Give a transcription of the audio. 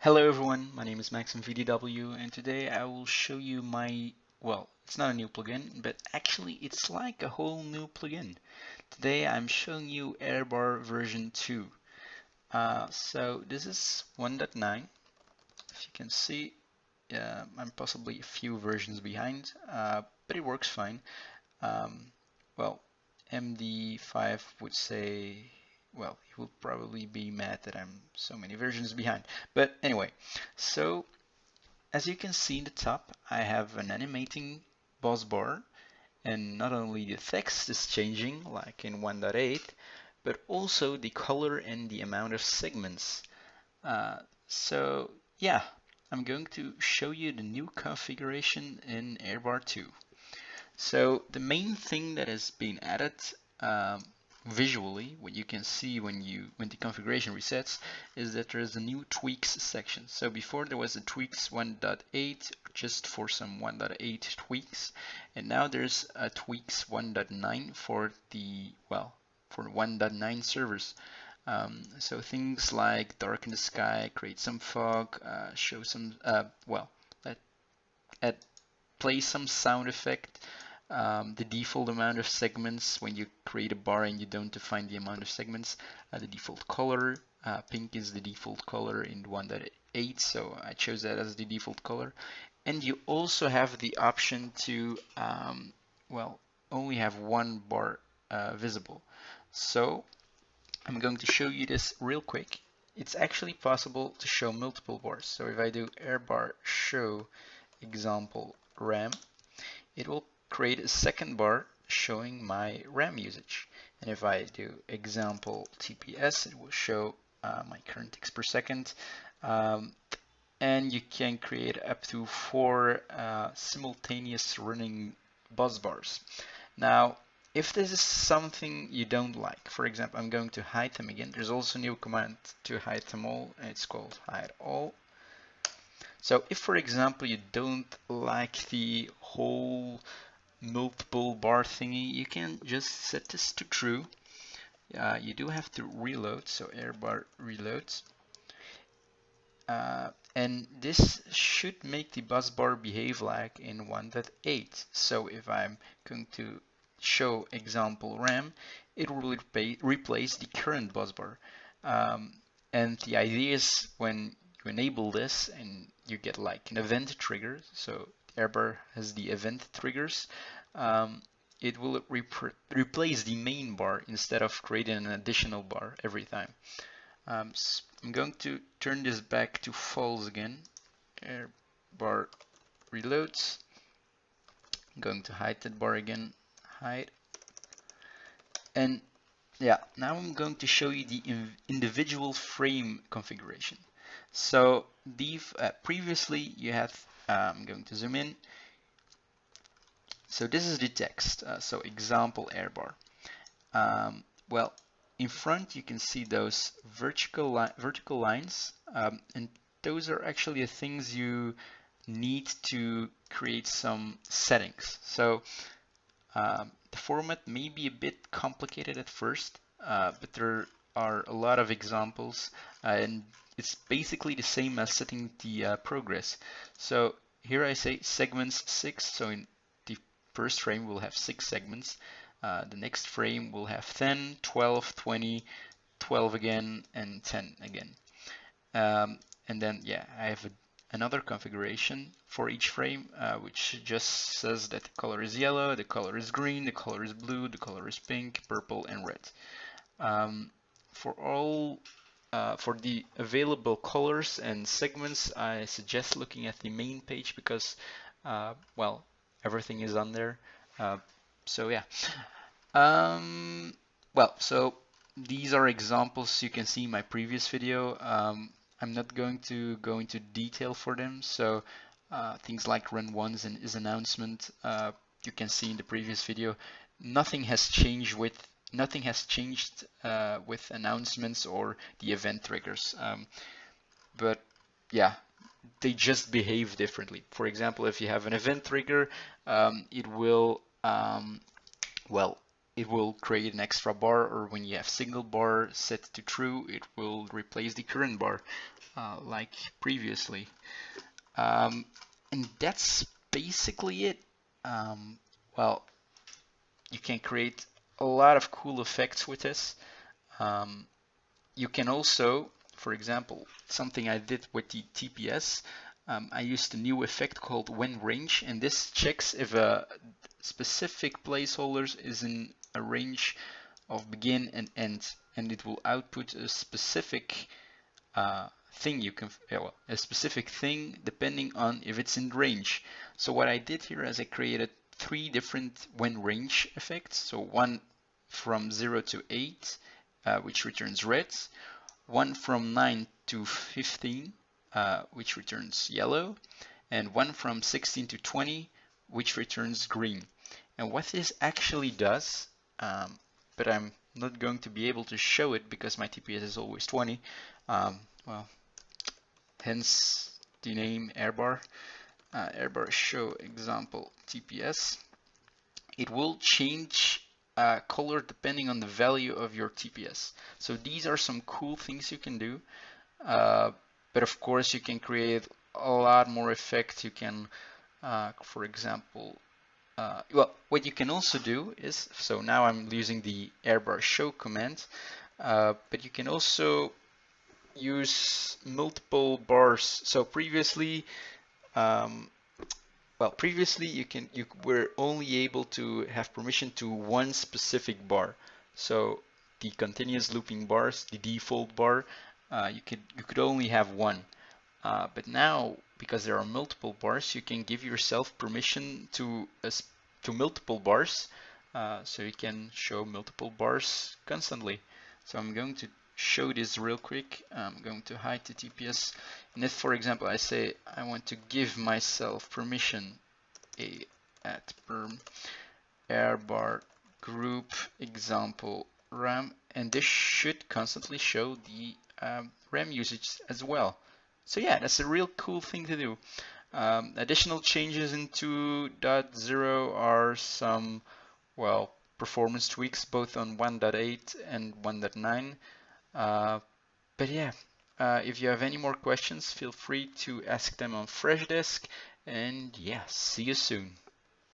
Hello everyone, my name is Maxim VDW and today I will show you it's not a new plugin, but actually it's like a whole new plugin. Today I'm showing you AirBar version 2. So this is 1.9. If you can see, I'm possibly a few versions behind, but it works fine. Um, well, MD5 would say, well, he will probably be mad that I'm so many versions behind. But anyway, so as you can see in the top, I have an animating boss bar, and not only the text is changing like in 1.8, but also the color and the amount of segments. Uh, so yeah, I'm going to show you the new configuration in AirBar 2. So the main thing that has been added um, visually, what you can see when the configuration resets, is that there is a new tweaks section. So before there was a tweaks 1.8 just for some 1.8 tweaks, and now there's a tweaks 1.9 for for 1.9 servers. So things like darken the sky, create some fog, show some let add play some sound effect, the default amount of segments when you create a bar and you don't define the amount of segments, the default color, pink is the default color in 1.8, so I chose that as the default color. And you also have the option to, only have one bar visible. So I'm going to show you this real quick. It's actually possible to show multiple bars. So if I do AirBar show example RAM, it will create a second bar showing my RAM usage. And if I do example TPS, it will show my current ticks per second. And you can create up to 4 simultaneous running bus bars. Now, if this is something you don't like, for example, I'm going to hide them again. There's also a new command to hide them all, and it's called hide all. So if, for example, you don't like the whole multiple bar thingy, you can just set this to true. You do have to reload, so AirBar reloads. And this should make the bus bar behave like in 1.8. So if I'm going to show example RAM, it will replace the current bus bar. And the idea is when you enable this and you get like an event trigger, so AirBar has the event triggers, it will replace the main bar instead of creating an additional bar every time. So I'm going to turn this back to false again. AirBar reloads. I'm going to hide that bar again. Hide. And yeah, now I'm going to show you the individual frame configuration. So previously you had, I'm going to zoom in. So this is the text. So example AirBar. Well, in front you can see those vertical lines, and those are actually the things you need to create some settings. So the format may be a bit complicated at first, but there are a lot of examples, and it's basically the same as setting the progress. So here I say segments 6, so in the first frame we'll have 6 segments. The next frame will have 10, 12, 20, 12 again, and 10 again. And then, yeah, I have another configuration for each frame, which just says that the color is yellow, the color is green, the color is blue, the color is pink, purple, and red. For the available colors and segments, I suggest looking at the main page because, everything is on there. So yeah. So these are examples you can see in my previous video. I'm not going to go into detail for them. So things like run ones and is announcement, you can see in the previous video. Nothing has changed with announcements or the event triggers. But yeah, they just behave differently. For example, if you have an event trigger, it will it will create an extra bar, or when you have single bar set to true, it will replace the current bar like previously. And that's basically it. Well, you can create a lot of cool effects with this. Um, you can also, for example, something I did with the TPS, I used a new effect called when range, and this checks if a specific placeholder is in a range of begin and end, and it will output a specific thing you can, well, a specific thing depending on if it's in range. So what I did here is I created 3 different when range effects. So one from 0 to 8, which returns red, one from 9 to 15, which returns yellow, and one from 16 to 20, which returns green. And what this actually does, but I'm not going to be able to show it because my TPS is always 20, well, hence the name AirBar. AirBar show example TPS. It will change color depending on the value of your TPS. So these are some cool things you can do. But of course, you can create a lot more effects. You can, for example, well, what you can also do is, so now I'm using the AirBar show command, but you can also use multiple bars. So previously, previously you were only able to have permission to one specific bar. So the continuous looping bars, the default bar, you could only have one. But now, because there are multiple bars, you can give yourself permission to multiple bars, so you can show multiple bars constantly. So I'm going to show this real quick. I'm going to hide the TPS, and if, for example, I say I want to give myself permission at perm AirBar group example RAM, and this should constantly show the RAM usage as well. So yeah, that's a real cool thing to do. Additional changes in 2.0 are some, well, performance tweaks both on 1.8 and 1.9. But yeah, if you have any more questions, feel free to ask them on Freshdesk. And yeah, see you soon.